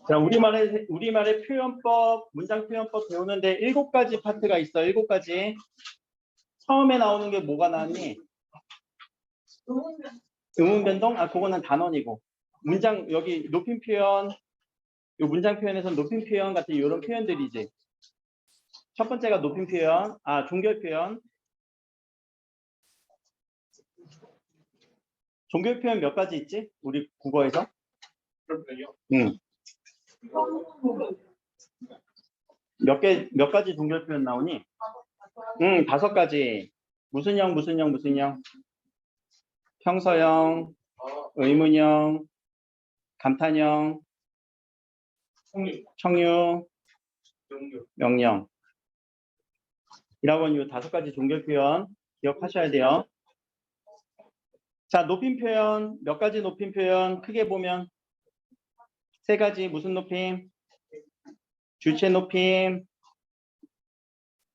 자, 우리말의 표현법, 문장 표현법 배우는데 7가지 파트가 있어. 7가지. 처음에 나오는 게 뭐가 나왔니? 의문 변동? 아, 그거는 단원이고. 문장, 여기 높임 표현, 이 문장 표현에서는 높임 표현 같은 이런 표현들이지. 첫 번째가 높임 표현, 종결 표현. 종결 표현 몇 가지 있지? 우리 국어에서? 응. 몇 가지 종결 표현 나오니? 5가지. 무슨 형, 무슨 형, 무슨 형? 평서형, 의문형, 감탄형, 청유, 명령. 이라고 하는 이 5가지 종결 표현 기억하셔야 돼요. 자, 높임 표현, 몇 가지 높임 표현 크게 보면 3가지. 무슨 높임? 주체 높임,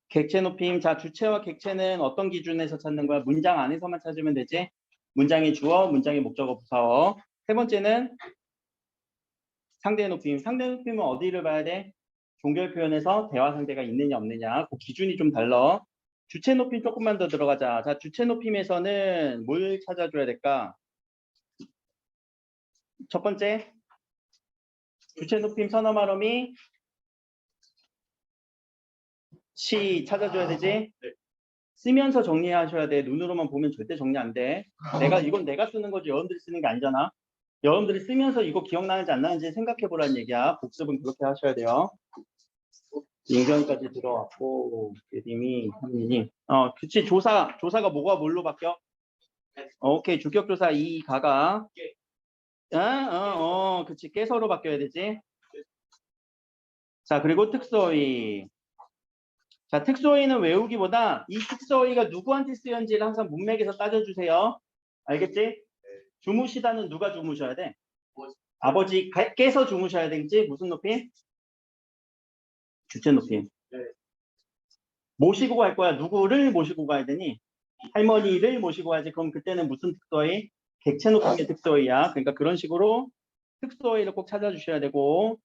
객체 높임. 자, 주체와 객체는 어떤 기준에서 찾는 거야? 문장 안에서만 찾으면 되지. 문장의 주어, 문장의 목적어, 부사어. 3번째는 상대 높임. 상대 높임은 어디를 봐야 돼? 종결 표현에서 대화 상대가 있느냐 없느냐. 그 기준이 좀 달라. 주체 높임 조금만 더 들어가자. 자, 주체 높임에서는 뭘 찾아줘야 될까? 첫 번째, 주체 높임 선어 말음이 시 찾아줘야 되지? 쓰면서 정리하셔야 돼. 눈으로만 보면 절대 정리 안 돼. 이건 내가 쓰는 거지 여러분들이 쓰는 게 아니잖아. 여러분들이 쓰면서 이거 기억나는지 안 나는지 생각해 보라는 얘기야. 복습은 그렇게 하셔야 돼요. 인견까지 들어왔고, 예림이, 현민이. 그치. 조사가 뭐가 뭘로 바뀌어? 오케이. 주격조사 이 가가. 그치. 깨서로 바뀌어야 되지. 자, 그리고 특수어휘. 자, 특수어휘는 외우기보다 이 특수어휘가 누구한테 쓰였는지를 항상 문맥에서 따져주세요. 알겠지? 주무시다는 누가 주무셔야 돼? 아버지 깨서 주무셔야 되겠지? 무슨 높임? 주체 높임. 모시고 갈 거야. 누구를 모시고 가야 되니? 할머니를 모시고 가야지. 그럼 그때는 무슨 특수어휘? 객체 높임의 특수어휘야. 그러니까 그런 식으로 특수어휘를 꼭 찾아주셔야 되고,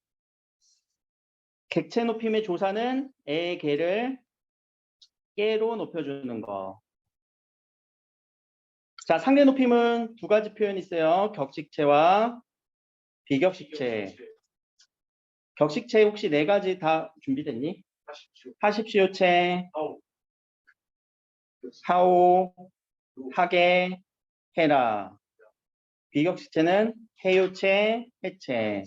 객체 높임의 조사는 애, 개를 깨로 높여주는 거. 자, 상대 높임은 2가지 표현이 있어요. 격식체와 비격식체. 격식체 혹시 4가지 다 준비됐니? 하십시오체, 하오, 하게, 해라. 비격식체는 해요체, 해체.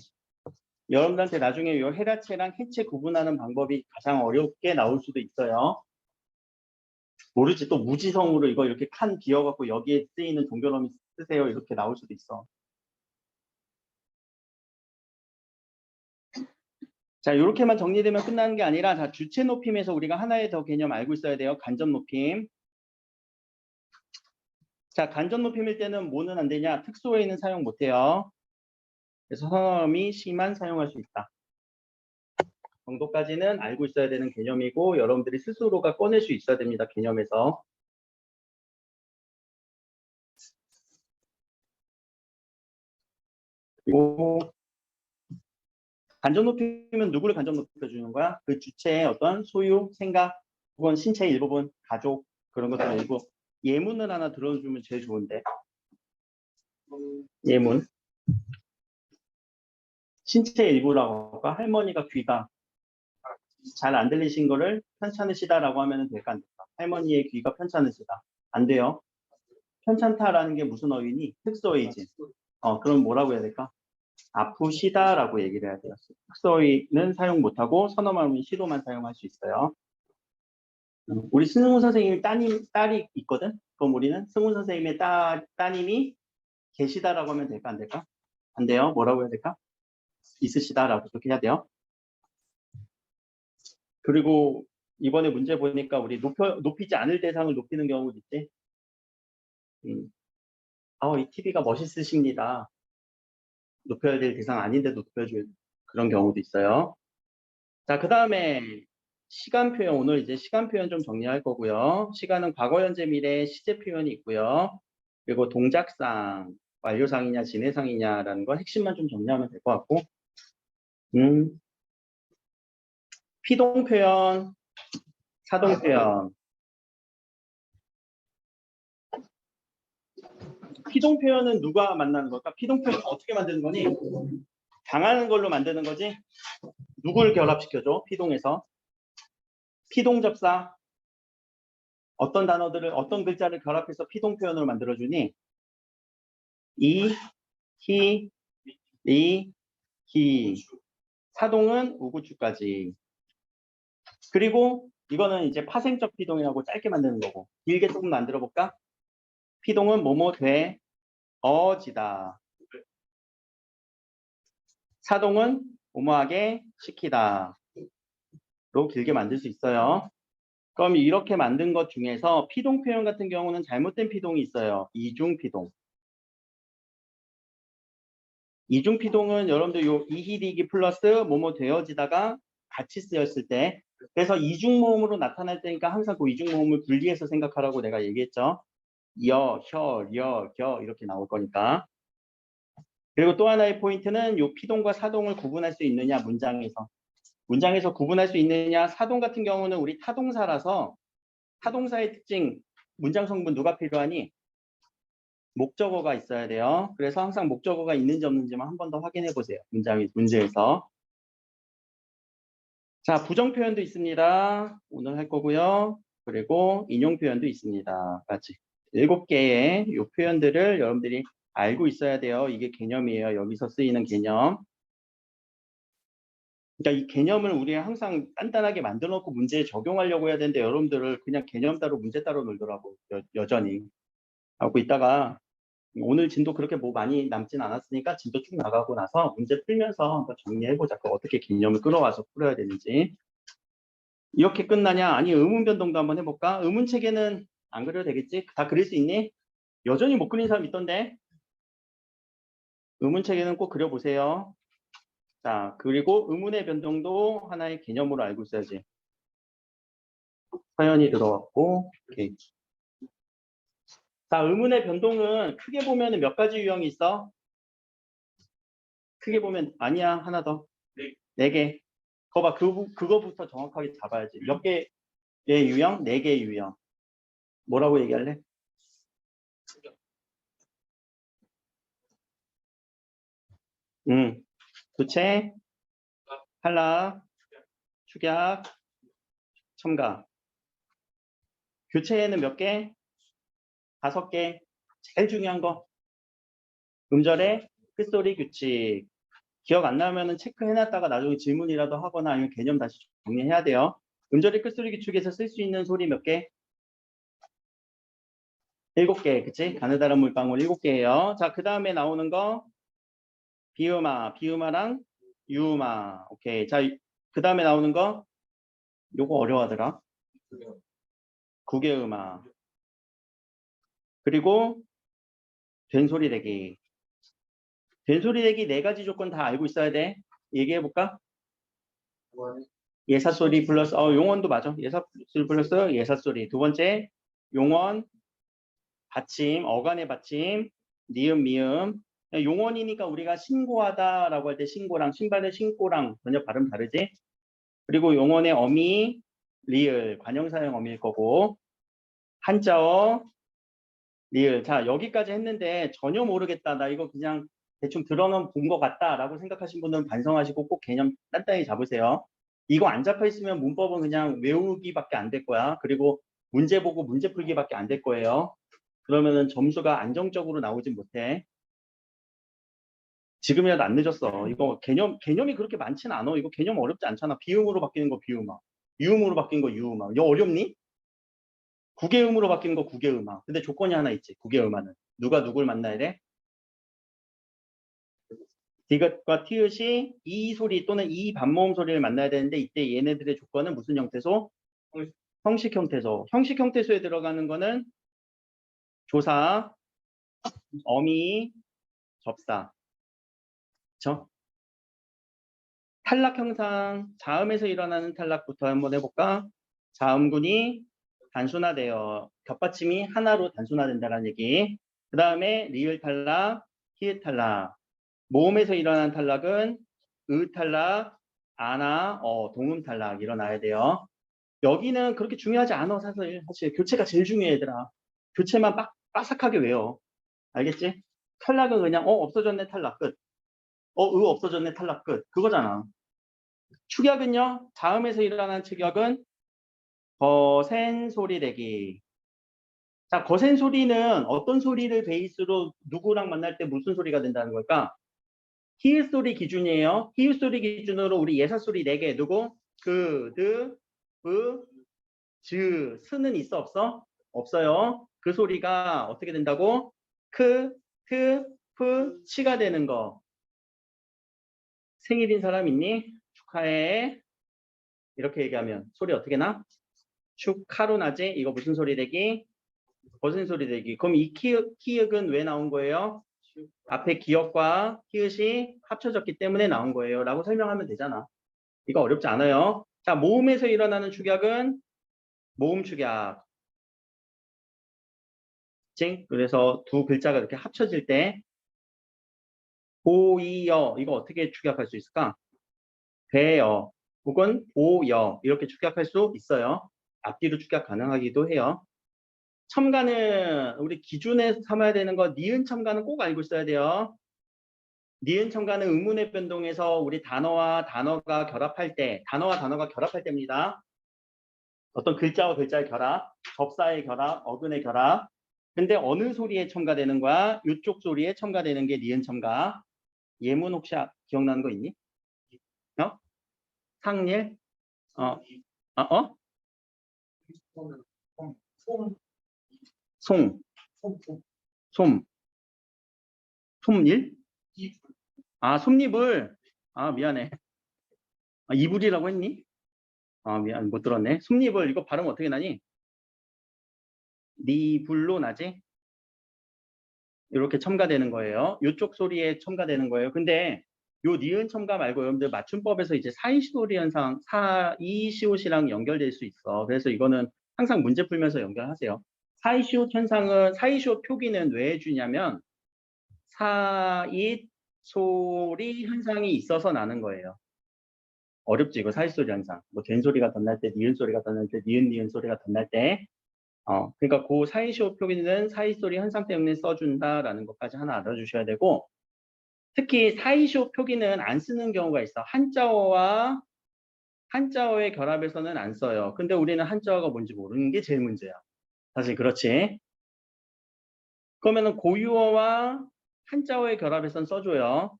여러분들한테 나중에 이 해라체랑 해체 구분하는 방법이 가장 어렵게 나올 수도 있어요. 모르지. 또 무지성으로 이거 이렇게 칸 비어갖고 여기에 쓰이는 종결어미 쓰세요. 이렇게 나올 수도 있어. 자, 이렇게만 정리되면 끝나는 게 아니라, 자, 주체 높임에서 우리가 하나의 더 개념 알고 있어야 돼요. 간접 높임. 자, 간접 높임일 때는 뭐는 안 되냐? 특수어휘는 사용 못 해요. 그래서 선어음이 시만 사용할 수 있다. 정도까지는 알고 있어야 되는 개념이고, 여러분들이 스스로가 꺼낼 수 있어야 됩니다. 개념에서. 그리고 간접 높이면 누구를 간접 높여주는 거야? 그 주체의 어떤 소유, 생각, 혹은 신체의 일부분, 가족, 그런 것들 일부. 예문을 하나 들어주면 제일 좋은데. 예문. 신체의 일부라고 할까? 할머니가 귀가 잘 안 들리신 거를 편찮으시다라고 하면 될까 안 될까? 할머니의 귀가 편찮으시다. 안 돼요. 편찮다라는 게 무슨 어휘니? 특수어휘지. 그럼 뭐라고 해야 될까? 아프시다라고 얘기를 해야 돼요. 특수어휘는 사용 못하고 선어말음은 시로만 사용할 수 있어요. 우리 승훈 선생님이 딸이 있거든? 그럼 우리는 승훈 선생님의 따님이 계시다라고 하면 될까 안 될까? 안 돼요. 뭐라고 해야 될까? 있으시다라고 그렇게 해야 돼요. 그리고 이번에 문제 보니까 우리 높이지 않을 대상을 높이는 경우도 있지. 이 TV가 멋있으십니다. 높여야 될 대상 아닌데 높여줄 그런 경우도 있어요. 자, 그 다음에 시간 표현. 오늘 이제 시간 표현 좀 정리할 거고요. 시간은 과거, 현재, 미래, 시제 표현이 있고요. 그리고 동작상, 완료상이냐, 진해상이냐라는 거 핵심만 좀 정리하면 될 것 같고. 피동 표현, 사동 표현. 피동 표현은 누가 만나는 걸까? 피동 표현은 어떻게 만드는 거니? 당하는 걸로 만드는 거지? 누굴 결합시켜줘? 피동에서. 피동접사. 어떤 단어들을, 어떤 글자를 결합해서 피동 표현으로 만들어주니? 이, 히, 리, 히. 사동은 우구추까지. 그리고 이거는 이제 파생적 피동이라고 짧게 만드는 거고. 길게 조금 만들어 볼까? 피동은 뭐뭐 돼, 어지다. 사동은 뭐뭐하게 시키다. 로 길게 만들 수 있어요. 그럼 이렇게 만든 것 중에서 피동 표현 같은 경우는 잘못된 피동이 있어요. 이중 피동. 이중 피동은 여러분들 요 이히리기 플러스 뭐뭐 되어지다가 같이 쓰였을 때, 그래서 이중 모음으로 나타날 때니까 항상 그 이중 모음을 분리해서 생각하라고 내가 얘기했죠. 여, 혀, 려, 겨 이렇게 나올 거니까. 그리고 또 하나의 포인트는 요 피동과 사동을 구분할 수 있느냐, 문장에서 구분할 수 있느냐. 사동 같은 경우는 우리 타동사라서 타동사의 특징, 문장 성분 누가 필요하니? 목적어가 있어야 돼요. 그래서 항상 목적어가 있는지 없는지만 한 번 더 확인해 보세요. 문제에서. 자, 부정 표현도 있습니다. 오늘 할 거고요. 그리고 인용 표현도 있습니다. 같이 7개의 이 표현들을 여러분들이 알고 있어야 돼요. 이게 개념이에요. 여기서 쓰이는 개념. 그러니까 이 개념을 우리 항상 단단하게 만들어 놓고 문제에 적용하려고 해야 되는데 여러분들을 그냥 개념 따로 문제 따로 놀더라고. 여전히 하고 있다가 오늘 진도 그렇게 뭐 많이 남진 않았으니까 진도 쭉 나가고 나서 문제 풀면서 한번 정리해보자. 어떻게 개념을 끌어와서 풀어야 되는지. 이렇게 끝나냐? 아니, 의문 변동도 한번 해볼까? 의문 체계는 안 그려도 되겠지? 다 그릴 수 있니? 여전히 못 그린 사람 있던데? 의문 체계는 꼭 그려보세요. 자, 그리고 의문의 변동도 하나의 개념으로 알고 있어야지. 사연이 들어왔고, 오케이. 자, 의문의 변동은 크게 보면 몇 가지 유형이 있어? 크게 보면 아니야, 하나 더. 네 개. 거봐, 그거부터 정확하게 잡아야지. 몇 개의 유형? 4개의 유형. 뭐라고 얘기할래? 교체, 탈락, 축약, 첨가. 교체에는 몇 개? 5개. 제일 중요한 거. 음절의 끝소리 규칙. 기억 안 나면은 체크해놨다가 나중에 질문이라도 하거나 아니면 개념 다시 정리해야 돼요. 음절의 끝소리 규칙에서 쓸 수 있는 소리 몇 개? 7개. 그치? 가느다란 물방울 7개예요. 자, 그 다음에 나오는 거 비음아, 비음아랑 유음아. 오케이. 자, 그 다음에 나오는 거 요거 어려워하더라. 구개음아. 그리고 된소리 내기. 된소리 내기 4가지 조건 다 알고 있어야 돼. 얘기해볼까? 예사소리 플러스 용언도 맞아. 예사소리 플러스 예사소리. 두 번째 용언, 받침, 어간의 받침, 니은, 미음. 용언이니까 우리가 신고하다라고 할 때 신고랑 신발의 신고랑 전혀 발음 다르지? 그리고 용언의 어미, 리을, 관형사형 어미일 거고 한자어, 리을. 자, 여기까지 했는데 전혀 모르겠다. 나 이거 그냥 대충 들어는 본 것 같다라고 생각하신 분들은 반성하시고 꼭 개념 단단히 잡으세요. 이거 안 잡혀 있으면 문법은 그냥 외우기밖에 안 될 거야. 그리고 문제 보고 문제 풀기밖에 안 될 거예요. 그러면은 점수가 안정적으로 나오진 못해. 지금이라도 안 늦었어. 이거 개념이 그렇게 많진 않아. 이거 개념 어렵지 않잖아. 비음으로 바뀌는 거 비음아. 유음으로 바뀐 거 유음아. 이거 어렵니? 구개음으로 바뀌는 거 구개음아. 근데 조건이 하나 있지. 구개음아는. 누가 누굴 만나야 돼? 디귿과 티읕이 이 소리 또는 이 반모음 소리를 만나야 되는데 이때 얘네들의 조건은 무슨 형태소? 형식 형태소. 형식 형태소에 들어가는 거는 조사, 어미, 접사. 그쵸? 탈락 형상, 자음에서 일어나는 탈락부터 한번 해볼까? 자음군이 단순화돼요. 겹받침이 하나로 단순화된다는 얘기. 그 다음에 리을 탈락, 히읗 탈락. 모음에서 일어나는 탈락은 탈락, 아나, 동음 탈락 일어나야 돼요. 여기는 그렇게 중요하지 않아. 사실 교체가 제일 중요해, 얘들아. 교체만 빠삭하게 외워. 알겠지? 탈락은 그냥 없어졌네 탈락 끝. 없어졌네 탈락 끝. 그거잖아. 축약은요. 다음에서 일어나는 축약은 거센 소리 내기. 자, 거센 소리는 어떤 소리를 베이스로 누구랑 만날 때 무슨 소리가 된다는 걸까? 히읗 소리 기준이에요. 히읗 소리 기준으로 우리 예사 소리 4개. 누구? 그, 드, 으, 즈, 스는 있어 없어? 없어요. 그 소리가 어떻게 된다고? 크, 트, 프, 치가 되는 거. 생일인 사람 있니? 축하해. 이렇게 얘기하면 소리 어떻게 나? 축하로 나지? 이거 무슨 소리 되기? 거센 소리 되기. 그럼 이 키읔은 왜 나온 거예요? 앞에 기역과 히읗이 합쳐졌기 때문에 나온 거예요. 라고 설명하면 되잖아. 이거 어렵지 않아요. 자, 모음에서 일어나는 축약은 모음 축약. 그래서 두 글자가 이렇게 합쳐질 때 보이여 이거 어떻게 축약할 수 있을까? 배여 혹은 보여 이렇게 축약할 수 있어요. 앞뒤로 축약 가능하기도 해요. 첨가는 우리 기준에 삼아야 되는 거 니은 첨가는 꼭 알고 있어야 돼요. 니은 첨가는 의문의 변동에서 우리 단어와 단어가 결합할 때 단어와 단어가 결합할 때입니다. 어떤 글자와 글자의 결합, 접사의 결합, 어근의 결합. 근데 어느 소리에 첨가되는 거야? 이쪽 소리에 첨가되는 게 니은 첨가. 예문 혹시 기억나는 거 있니? 상일? 송, 솜, 솜일? 솜잎을. 미안해. 이불이라고 했니? 미안, 못 들었네. 솜잎을 이거 발음 어떻게 나니? 니불로 나지? 이렇게 첨가되는 거예요. 이쪽 소리에 첨가되는 거예요. 근데 요 니은 첨가 말고 여러분들 맞춤법에서 이제 사이시오리 현상, 사이시옷이랑 연결될 수 있어. 그래서 이거는 항상 문제 풀면서 연결하세요. 사이시옷 현상은, 사이시옷 표기는 왜 해주냐면 사잇 소리 현상이 있어서 나는 거예요. 어렵지 이거 사이소리 현상. 뭐 된 소리가 덧날 때, 니은 소리가 덧날 때, 니은 소리가 덧날 때. 그러니까 그 사이시옷 표기는 사이소리 현상 때문에 써준다라는 것까지 하나 알아주셔야 되고, 특히 사이시옷 표기는 안 쓰는 경우가 있어. 한자어의 결합에서는 안 써요. 근데 우리는 한자어가 뭔지 모르는 게 제일 문제야. 사실 그렇지. 그러면은 고유어와 한자어의 결합에선 써줘요.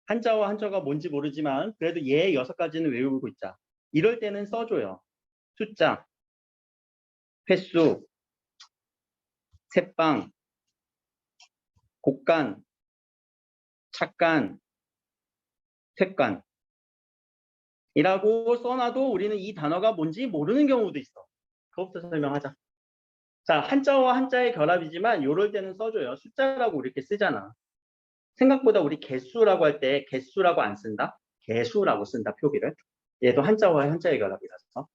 한자와 한자가 뭔지 모르지만 그래도 얘 6가지는 외우고 있자. 이럴 때는 써줘요. 숫자, 횟수, 새빵, 곡간, 착간, 택간 이라고 써놔도 우리는 이 단어가 뭔지 모르는 경우도 있어. 그것부터 설명하자. 자, 한자와 한자의 결합이지만 이럴 때는 써줘요. 숫자라고 우리 이렇게 쓰잖아. 생각보다 우리 개수라고 할 때 개수라고 안 쓴다. 개수라고 쓴다, 표기를. 얘도 한자와 한자의 결합이라서.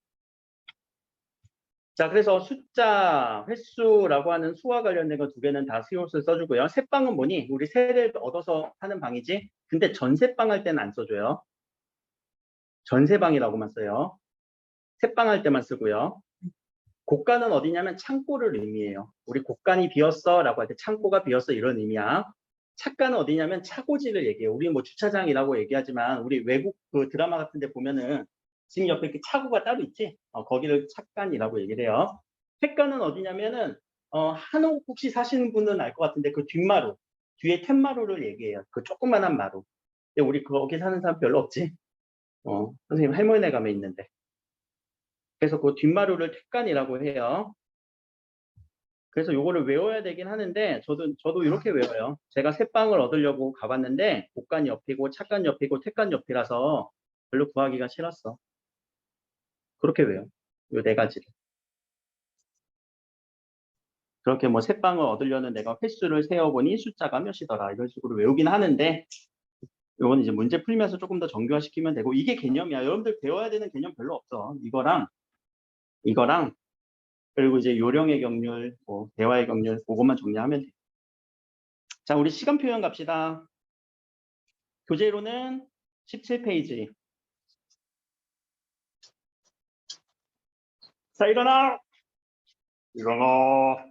자, 그래서 숫자, 횟수라고 하는 수와 관련된 거 2개는 다 수용수를 써주고요. 새빵은 뭐니? 우리 새를 얻어서 하는 방이지? 근데 전새빵 할 때는 안 써줘요. 전새방이라고만 써요. 새빵 할 때만 쓰고요. 곡간은 어디냐면 창고를 의미해요. 우리 곡간이 비었어 라고 할 때 창고가 비었어 이런 의미야. 착간은 어디냐면 차고지를 얘기해요. 우리 뭐 주차장이라고 얘기하지만 우리 외국 그 드라마 같은 데 보면은 지금 옆에 이렇게 차고가 따로 있지? 거기를 착간이라고 얘기를 해요. 택간은 어디냐면은 한옥 혹시 사시는 분은 알 것 같은데 그 뒷마루, 뒤에 툇마루를 얘기해요. 그 조그만한 마루. 근데 우리 거기 사는 사람 별로 없지? 선생님 할머니네 가면 있는데. 그래서 그 뒷마루를 택간이라고 해요. 그래서 요거를 외워야 되긴 하는데 저도 이렇게 외워요. 제가 새빵을 얻으려고 가봤는데 곡간 옆이고 착간 옆이고 택간 옆이라서 별로 구하기가 싫었어. 그렇게 외워. 요 4가지를. 그렇게 뭐 새빵을 얻으려는 내가 횟수를 세어보니 숫자가 몇이더라 이런 식으로 외우긴 하는데 요건 이제 문제 풀면서 조금 더 정교화시키면 되고 이게 개념이야. 여러분들 배워야 되는 개념 별로 없어. 이거랑 그리고 이제 요령의 경률, 뭐 대화의 경률 그것만 정리하면 돼. 자, 우리 시간 표현 갑시다. 교재로는 17페이지. 자, 일어나! 일어나!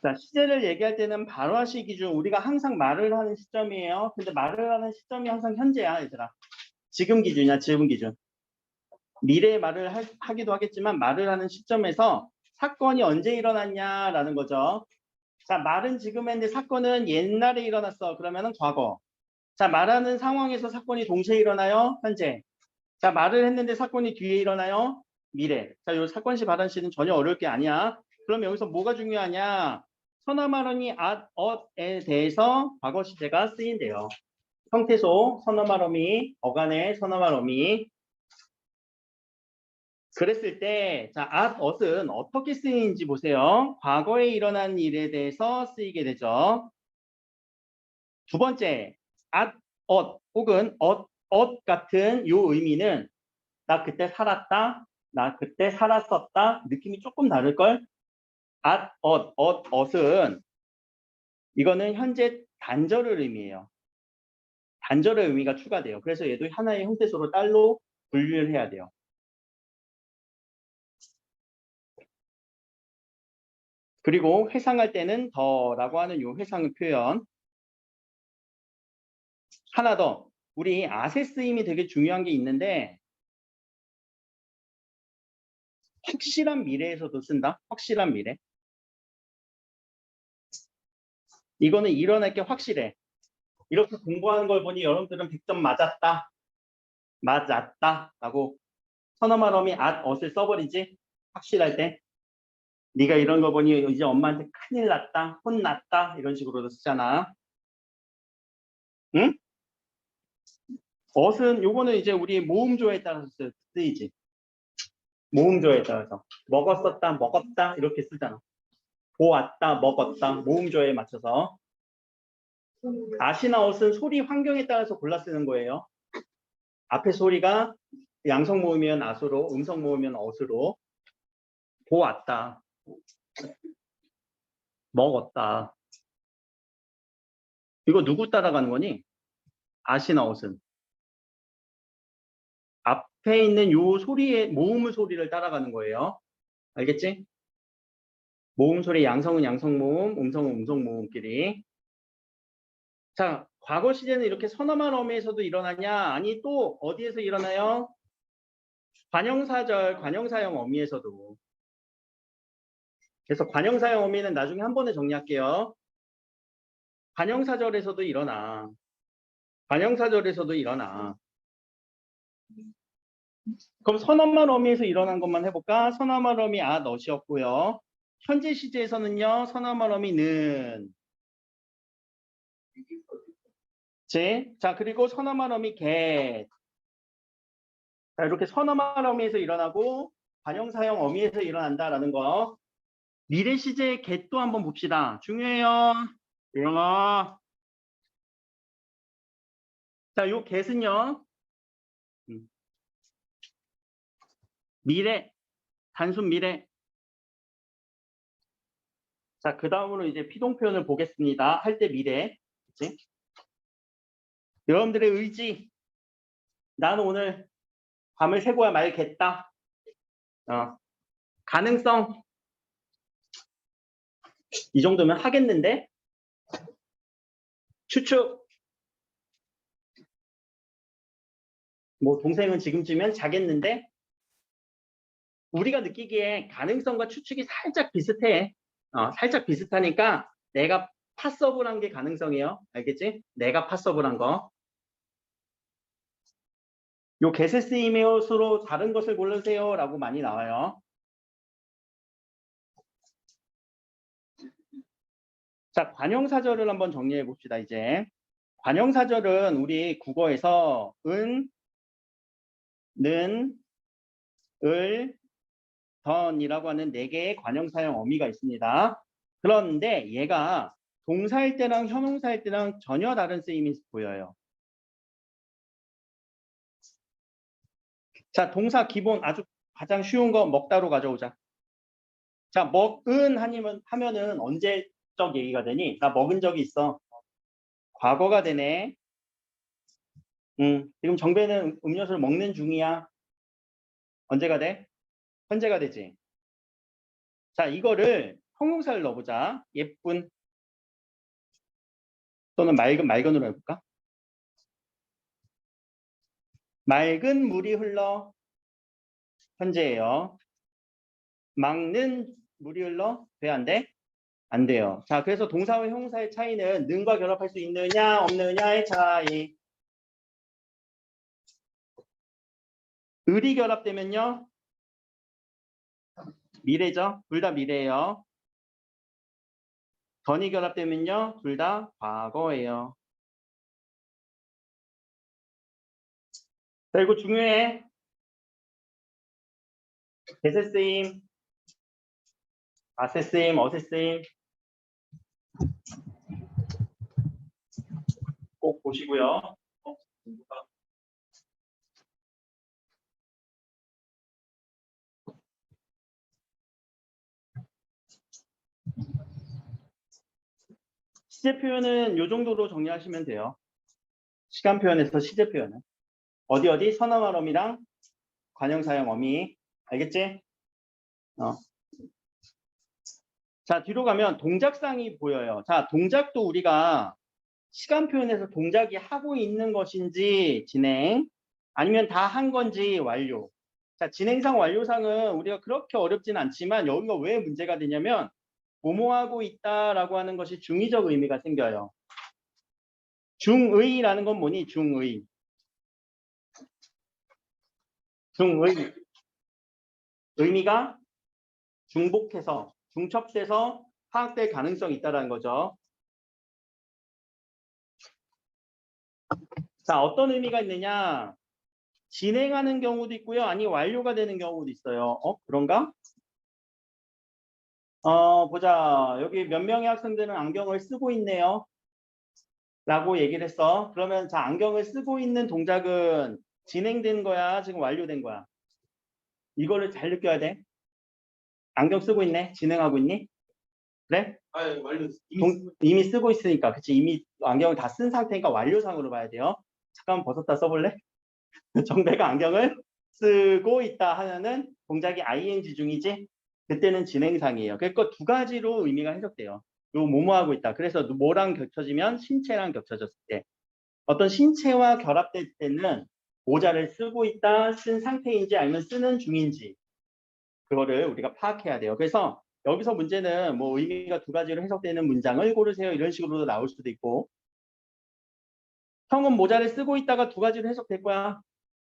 자, 시제를 얘기할 때는 발화시 기준, 우리가 항상 말을 하는 시점이에요. 근데 말을 하는 시점이 항상 현재야, 얘들아. 지금 기준이야, 지금 기준. 미래의 말을 하기도 하겠지만 말을 하는 시점에서 사건이 언제 일어났냐라는 거죠. 자, 말은 지금 했는데 사건은 옛날에 일어났어. 그러면은 과거. 자, 말하는 상황에서 사건이 동시에 일어나요? 현재. 자, 말을 했는데 사건이 뒤에 일어나요? 미래. 자, 요 사건시 발언시는 전혀 어려울 게 아니야. 그럼 여기서 뭐가 중요하냐? 서너말언이 at, ot에 대해서 과거 시제가 쓰인대요. 형태소, 서너말어미, 어간의 서너말어미. 그랬을 때, 자, at, ot은 어떻게 쓰이는지 보세요. 과거에 일어난 일에 대해서 쓰이게 되죠. 두 번째, at, ot 혹은 ot 같은 요 의미는 나 그때 살았다, 나 그때 살았었다 느낌이 조금 다를걸? at, ot은 이거는 현재 단절을 의미해요. 단절의 의미가 추가돼요. 그래서 얘도 하나의 형태소로 딸로 분류를 해야 돼요. 그리고 회상할 때는 더라고 하는 요 회상의 표현. 하나 더. 우리 아세 쓰임이 되게 중요한 게 있는데 확실한 미래에서도 쓴다. 확실한 미래. 이거는 일어날 게 확실해. 이렇게 공부하는 걸 보니 여러분들은 100점 맞았다. 맞았다. 라고 선어말어미 at, ot을 써버리지. 확실할 때. 네가 이런 거 보니 이제 엄마한테 큰일 났다. 혼났다. 이런 식으로도 쓰잖아. 응? ot은 요거는 이제 우리 모음조에 따라서 쓰이지. 모음조에 따라서. 먹었었다. 먹었다. 이렇게 쓰잖아. 보았다. 먹었다. 모음조에 맞춰서. at이나 ot은 소리 환경에 따라서 골라 쓰는 거예요. 앞에 소리가 양성 모으면 at으로, 음성 모으면 ot으로. 보았다. 먹었다. 이거 누구 따라가는 거니? at이나 ot은. 앞에 있는 요 소리의 모음 소리를 따라가는 거예요. 알겠지? 모음 소리 양성은 양성 모음, 음성은 음성 모음끼리. 자, 과거 시제는 이렇게 선어말 어미에서도 일어나냐? 아니 또 어디에서 일어나요? 관형사절, 관형사형 어미에서도. 그래서 관형사형 어미는 나중에 한 번에 정리할게요. 관형사절에서도 일어나. 관형사절에서도 일어나. 그럼 선어말 어미에서 일어난 것만 해볼까? 선어말 어미 not이었고요. 현재 시제에서는요. 선어말 어미는 자, 그리고 선어말 어미 get. 자, 이렇게 선어말 어미에서 일어나고 관형사형 어미에서 일어난다라는 거. 미래 시제의 get도 한번 봅시다. 중요해요. 일어나. 자, 요 get은요. 미래, 단순 미래. 자, 그 다음으로 이제 피동 표현을 보겠습니다. 할 때 미래. 그치? 여러분들의 의지. 나는 오늘 밤을 새고야 말겠다. 가능성. 이 정도면 하겠는데? 추측. 뭐 동생은 지금쯤이면 자겠는데? 우리가 느끼기에 가능성과 추측이 살짝 비슷해. 살짝 비슷하니까 내가 파서블 한 게 가능성이에요. 알겠지? 내가 파서블 한 거. 요 게세스 이메일로 다른 것을 고르세요 라고 많이 나와요. 자, 관형사절을 한번 정리해 봅시다. 이제 관형사절은 우리 국어에서 은, 는, 을, 던이라고 하는 4개의 관형사형 어미가 있습니다. 그런데 얘가 동사일 때랑 형용사일 때랑 전혀 다른 쓰임이 보여요. 자, 동사 기본 아주 가장 쉬운 거 먹다로 가져오자. 자, 먹은 하면은 언제적 얘기가 되니? 나 먹은 적이 있어. 과거가 되네. 지금 정배는 음료수를 먹는 중이야. 언제가 돼? 현재가 되지. 자, 이거를 형용사를 넣어보자. 예쁜 또는 맑은으로 해볼까? 맑은 물이 흘러 현재예요. 막는 물이 흘러 돼? 안 돼? 안 돼요. 자, 그래서 동사와 형용사의 차이는 능과 결합할 수 있느냐 없느냐의 차이. 을이 결합되면요. 미래죠. 둘 다 미래예요. 던이 결합되면요. 둘 다 과거예요. 자, 이거 중요해. 대세 쓰임, 아세 쓰임, 어세 쓰임 꼭 보시고요. 시제 표현은 이 정도로 정리하시면 돼요. 시간 표현에서 시제 표현은 어디 선어말 어미랑 관형사형 어미. 알겠지? 자, 뒤로 가면 동작상이 보여요. 자, 동작도 우리가 시간 표현에서 동작이 하고 있는 것인지 진행, 아니면 다 한 건지 완료. 자, 진행상 완료상은 우리가 그렇게 어렵진 않지만 여기가 왜 문제가 되냐면 뭐뭐하고 있다라고 하는 것이 중의적 의미가 생겨요. 중의라는 건 뭐니? 중의. 의미가 중복해서 중첩돼서 파악될 가능성이 있다는 거죠. 자, 어떤 의미가 있느냐? 진행하는 경우도 있고요. 아니, 완료가 되는 경우도 있어요. 그런가? 보자. 여기 몇 명의 학생들은 안경을 쓰고 있네요. 라고 얘기를 했어. 그러면 자, 안경을 쓰고 있는 동작은 진행된 거야? 지금 완료된 거야? 이거를 잘 느껴야 돼. 안경 쓰고 있네? 진행하고 있니? 그래? 완료. 이미 쓰고 있으니까. 그치? 이미 안경을 다 쓴 상태니까 완료상으로 봐야 돼요. 잠깐만 벗었다 써볼래? 정배가 안경을 쓰고 있다 하면은 동작이 ing 중이지? 그때는 진행상이에요. 그러니까 두 가지로 의미가 해석돼요. 요 뭐뭐하고 있다. 그래서 뭐랑 겹쳐지면 신체랑 겹쳐졌을 때. 어떤 신체와 결합될 때는 모자를 쓰고 있다, 쓴 상태인지 아니면 쓰는 중인지 그거를 우리가 파악해야 돼요. 그래서 여기서 문제는 뭐 의미가 두 가지로 해석되는 문장을 고르세요. 이런 식으로 나올 수도 있고 형은 모자를 쓰고 있다가 두 가지로 해석될 거야.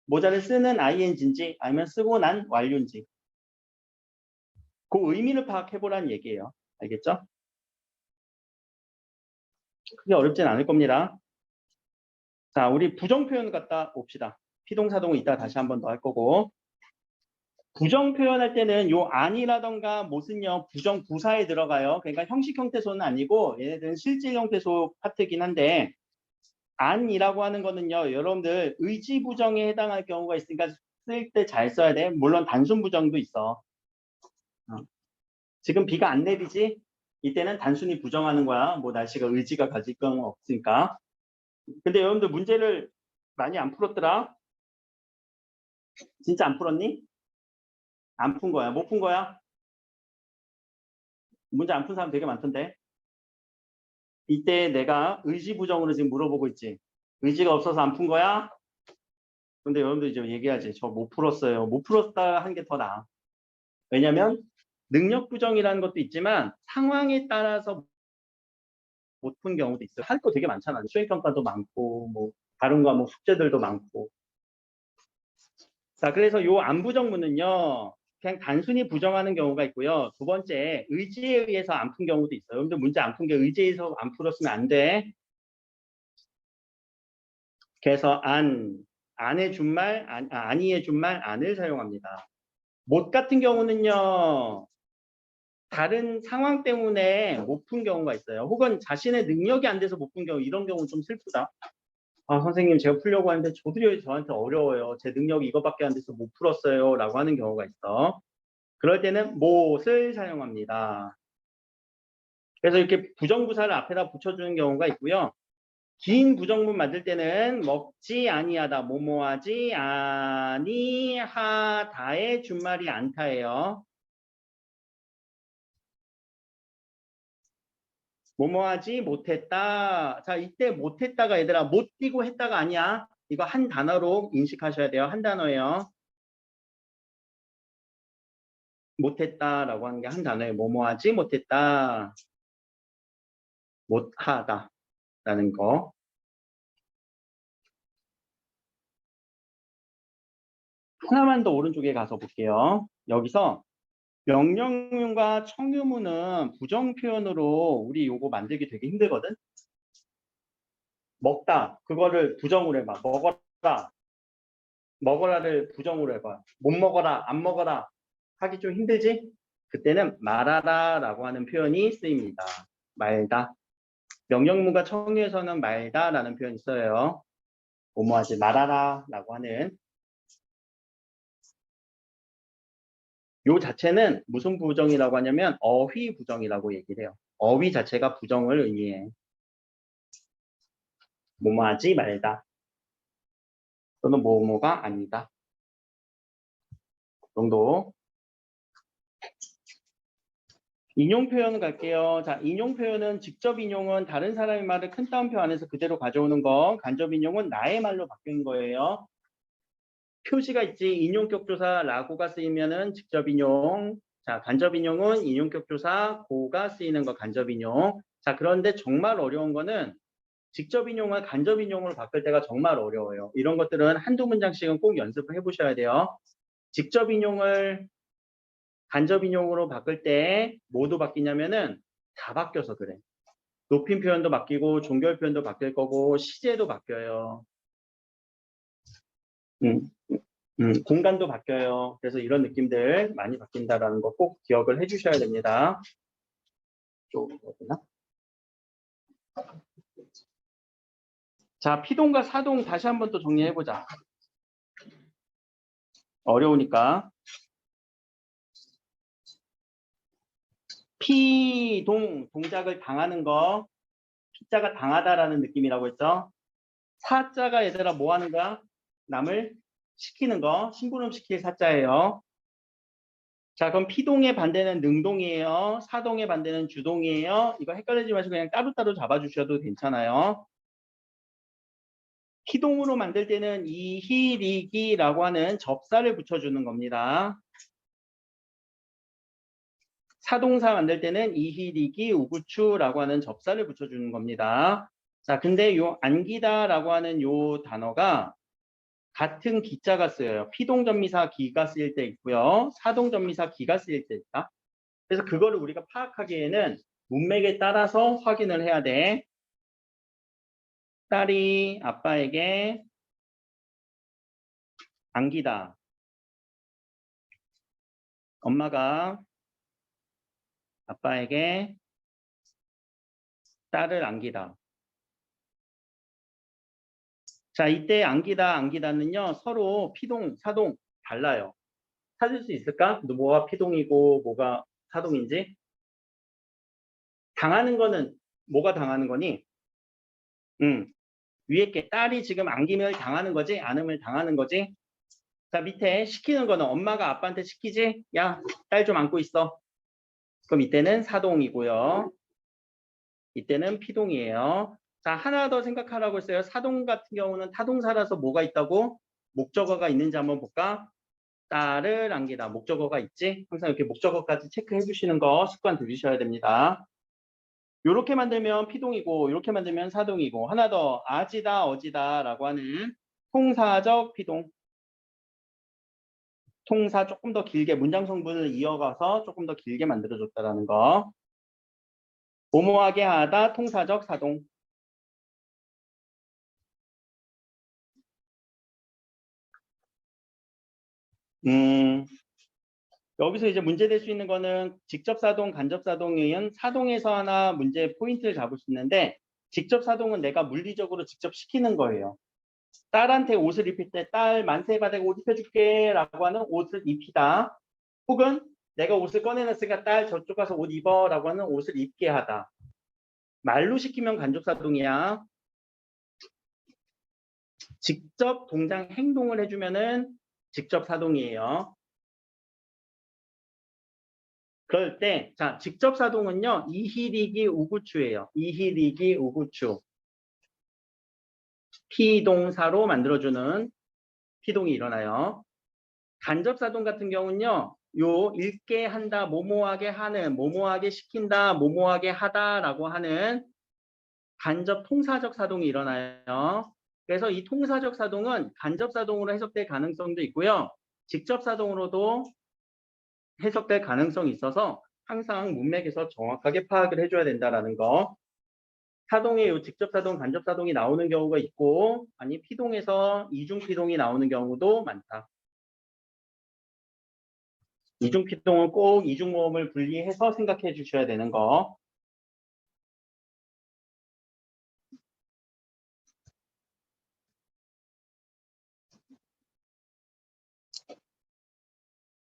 모자를 쓰는 ing인지 아니면 쓰고 난 완료인지 그 의미를 파악해보라는 얘기예요. 알겠죠? 크게 어렵진 않을 겁니다. 자, 우리 부정표현 갖다 봅시다. 피동사동은 이따 다시 한 번 더 할 거고 부정표현할 때는 요 안이라던가 못은요 부정부사에 들어가요. 그러니까 형식 형태소는 아니고 얘네들은 실질 형태소 파트긴 한데 안이라고 하는 거는요 여러분들 의지 부정에 해당할 경우가 있으니까 쓸 때 잘 써야 돼. 물론 단순 부정도 있어. 지금 비가 안 내리지? 이때는 단순히 부정하는 거야. 뭐 날씨가 의지가 가질 건 없으니까. 근데 여러분들 문제를 많이 안 풀었더라? 진짜 안 풀었니? 안 푼 거야. 못 푼 거야? 문제 안 푼 사람 되게 많던데. 이때 내가 의지 부정으로 지금 물어보고 있지. 의지가 없어서 안 푼 거야? 근데 여러분들 이제 얘기하지. 저 못 풀었어요. 못 풀었다 하는 게 더 나아. 왜냐면 능력 부정이라는 것도 있지만 상황에 따라서 못 푼 경우도 있어요. 할 거 되게 많잖아. 수행평가도 많고 뭐 다른 과목 숙제들도 많고. 자, 그래서 요 안부정문은요. 그냥 단순히 부정하는 경우가 있고요. 두 번째, 의지에 의해서 안 푼 경우도 있어요. 여러분들 문제 안 푼 게 의지에서 안 풀었으면 안 돼. 그래서 안의 준말, 아니의 준말, 안을 사용합니다. 못 같은 경우는요. 다른 상황 때문에 못 푼 경우가 있어요. 혹은 자신의 능력이 안 돼서 못 푼 경우, 이런 경우는 좀 슬프다. 아, 선생님 제가 풀려고 하는데 도저히 저한테 어려워요. 제 능력이 이거밖에 안 돼서 못 풀었어요. 라고 하는 경우가 있어. 그럴 때는 못을 사용합니다. 그래서 이렇게 부정부사를 앞에다 붙여주는 경우가 있고요. 긴 부정문 만들 때는 먹지 아니하다, 뭐뭐하지 아니하다의 준말이 않다예요. 뭐뭐하지 못했다. 자, 이때 못했다가 얘들아 못 뛰고 했다가 아니야. 이거 한 단어로 인식하셔야 돼요. 한 단어예요. 못했다라고 하는 게 한 단어예요. 뭐뭐하지 못했다. 못하다라는 거. 하나만 더 오른쪽에 가서 볼게요. 여기서 명령문과 청유문은 부정 표현으로 우리 요거 만들기 되게 힘들거든. 먹다 그거를 부정으로 해봐. 먹어라. 먹어라를 부정으로 해봐. 못 먹어라, 안 먹어라 하기 좀 힘들지? 그때는 말하라라고 하는 표현이 쓰입니다. 말다. 명령문과 청유에서는 말다라는 표현이 써요. 뭐뭐하지 말아라라고 하는. 요 자체는 무슨 부정이라고 하냐면 어휘 부정이라고 얘기를 해요. 어휘 자체가 부정을 의미해. 뭐뭐하지 말다. 또는 뭐뭐가 아니다. 그 정도. 인용 표현을 갈게요. 자, 인용 표현은 직접 인용은 다른 사람의 말을 큰 따옴표 안에서 그대로 가져오는 거. 간접 인용은 나의 말로 바뀐 거예요. 표시가 있지. 인용격 조사 라고가 쓰이면은 직접 인용. 자, 간접 인용은 인용격 조사 고가 쓰이는 거 간접 인용. 자, 그런데 정말 어려운 거는 직접 인용을 간접 인용으로 바꿀 때가 정말 어려워요. 이런 것들은 한두 문장씩은 꼭 연습을 해보셔야 돼요. 직접 인용을 간접 인용으로 바꿀 때 뭐도 바뀌냐면은 다 바뀌어서 그래. 높임 표현도 바뀌고 종결 표현도 바뀔 거고 시제도 바뀌어요. 공간도 바뀌어요. 그래서 이런 느낌들 많이 바뀐다라는 거 꼭 기억을 해주셔야 됩니다. 자, 피동과 사동 다시 한번 또 정리해보자. 어려우니까. 피동, 동작을 당하는 거. 피자가 당하다라는 느낌이라고 했죠. 사자가 얘들아 뭐 하는 거야? 남을 시키는 거. 심부름 시킬 사자예요. 자, 그럼 피동의 반대는 능동이에요. 사동의 반대는 주동이에요. 이거 헷갈리지 마시고 그냥 따로따로 잡아주셔도 괜찮아요. 피동으로 만들 때는 이희리기라고 하는 접사를 붙여주는 겁니다. 사동사 만들 때는 이희리기 우구추라고 하는 접사를 붙여주는 겁니다. 자, 근데 요 안기다라고 하는 요 단어가 같은 기자가 쓰여요. 피동전미사 기가 쓰일 때 있고요. 사동전미사 기가 쓰일 때 있다. 그래서 그거를 우리가 파악하기에는 문맥에 따라서 확인을 해야 돼. 딸이 아빠에게 안기다. 엄마가 아빠에게 딸을 안기다. 자, 이때 안기다, 안기다는요, 서로 피동, 사동 달라요. 찾을 수 있을까? 뭐가 피동이고 뭐가 사동인지? 당하는 거는 뭐가 당하는 거니? 위에 게 딸이 지금 안김을 당하는 거지? 안음을 당하는 거지? 자, 밑에 시키는 거는 엄마가 아빠한테 시키지? 야, 딸 좀 안고 있어. 그럼 이때는 사동이고요. 이때는 피동이에요. 자, 하나 더 생각하라고 했어요. 사동 같은 경우는 타동사라서 뭐가 있다고? 목적어가 있는지 한번 볼까? 딸을 안기다. 목적어가 있지? 항상 이렇게 목적어까지 체크해 주시는 거 습관 들이셔야 됩니다. 이렇게 만들면 피동이고 이렇게 만들면 사동이고 하나 더 아지다 어지다 라고 하는 통사적 피동. 통사 조금 더 길게 문장 성분을 이어가서 조금 더 길게 만들어줬다라는 거. 오모하게 하다 통사적 사동. 여기서 이제 문제 될 수 있는 거는 직접 사동, 간접 사동에 의한 사동에서 하나 문제 포인트를 잡을 수 있는데 직접 사동은 내가 물리적으로 직접 시키는 거예요. 딸한테 옷을 입힐 때 딸 만세가 되고 옷 입혀줄게 라고 하는 옷을 입히다. 혹은 내가 옷을 꺼내놨으니까 딸 저쪽 가서 옷 입어라고 하는 옷을 입게 하다. 말로 시키면 간접사동이야. 직접 동작 행동을 해주면은 직접사동이에요. 그럴 때, 자, 직접사동은요, 이희리기 우구추예요. 이희리기 우구추. 피동사로 만들어주는 피동이 일어나요. 간접사동 같은 경우는요, 요 읽게 한다, 모모하게 하는, 모모하게 시킨다, 모모하게 하다라고 하는 간접 통사적 사동이 일어나요. 그래서 이 통사적 사동은 간접 사동으로 해석될 가능성도 있고요. 직접 사동으로도 해석될 가능성이 있어서 항상 문맥에서 정확하게 파악을 해줘야 된다라는 거. 사동에 요 직접 사동, 간접 사동이 나오는 경우가 있고, 아니 피동에서 이중 피동이 나오는 경우도 많다. 이중 피동은 꼭 이중 모음을 분리해서 생각해 주셔야 되는 거.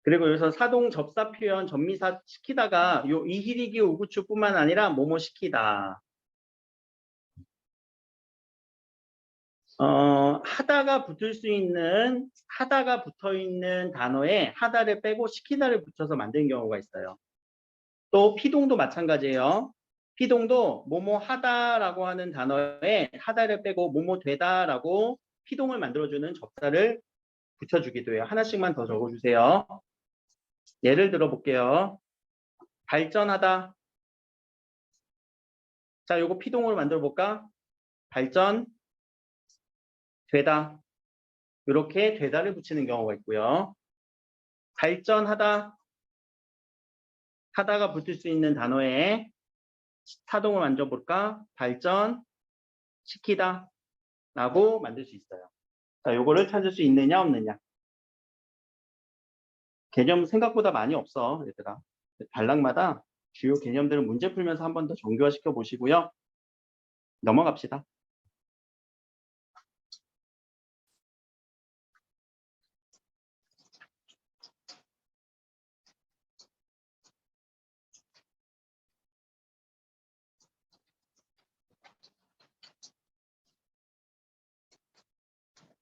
그리고 여기서 사동 접사 표현 전미사 시키다가 요 이희리기 우구추뿐만 아니라 뭐뭐 시키다. 하다가 붙을 수 있는 하다가 붙어 있는 단어에 하다를 빼고 시키다를 붙여서 만든 경우가 있어요. 또 피동도 마찬가지예요. 피동도 뭐뭐 하다라고 하는 단어에 하다를 빼고 뭐뭐 되다라고 피동을 만들어주는 접사를 붙여주기도 해요. 하나씩만 더 적어주세요. 예를 들어 볼게요. 발전하다. 자, 요거 피동으로 만들어 볼까? 발전, 되다. 이렇게 되다를 붙이는 경우가 있고요. 발전하다. 하다가 붙을 수 있는 단어에 타동을 만져 볼까? 발전, 시키다. 라고 만들 수 있어요. 자, 요거를 찾을 수 있느냐, 없느냐. 개념 생각보다 많이 없어, 얘들아. 단락마다 주요 개념들을 문제 풀면서 한 번 더 정교화시켜 보시고요. 넘어갑시다.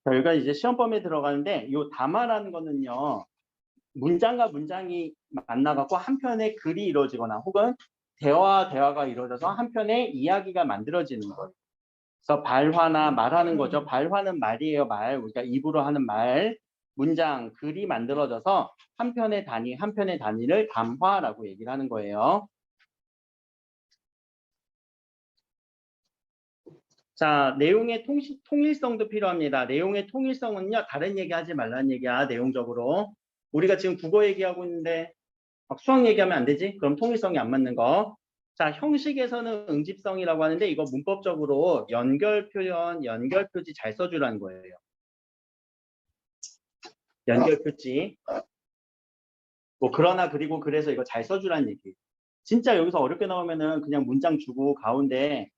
자, 여기가 이제 시험범위에 들어가는데 요 담화라는 거는요. 문장과 문장이 만나갖고 한편의 글이 이루어지거나 혹은 대화가 이루어져서 한편의 이야기가 만들어지는 거예요. 그래서 발화나 말하는 거죠. 발화는 말이에요. 말. 우리가 입으로 하는 말. 문장, 글이 만들어져서 한편의 단위를 담화라고 얘기를 하는 거예요. 자, 내용의 통일성도 필요합니다. 내용의 통일성은요, 다른 얘기 하지 말라는 얘기야, 내용적으로. 우리가 지금 국어 얘기하고 있는데, 막 수학 얘기하면 안 되지? 그럼 통일성이 안 맞는 거. 자, 형식에서는 응집성이라고 하는데, 이거 문법적으로 연결 표현, 연결 표지 잘 써주라는 거예요. 연결 표지. 뭐, 그러나, 그리고, 그래서 이거 잘 써주라는 얘기. 진짜 여기서 어렵게 나오면은 그냥 문장 주고 가운데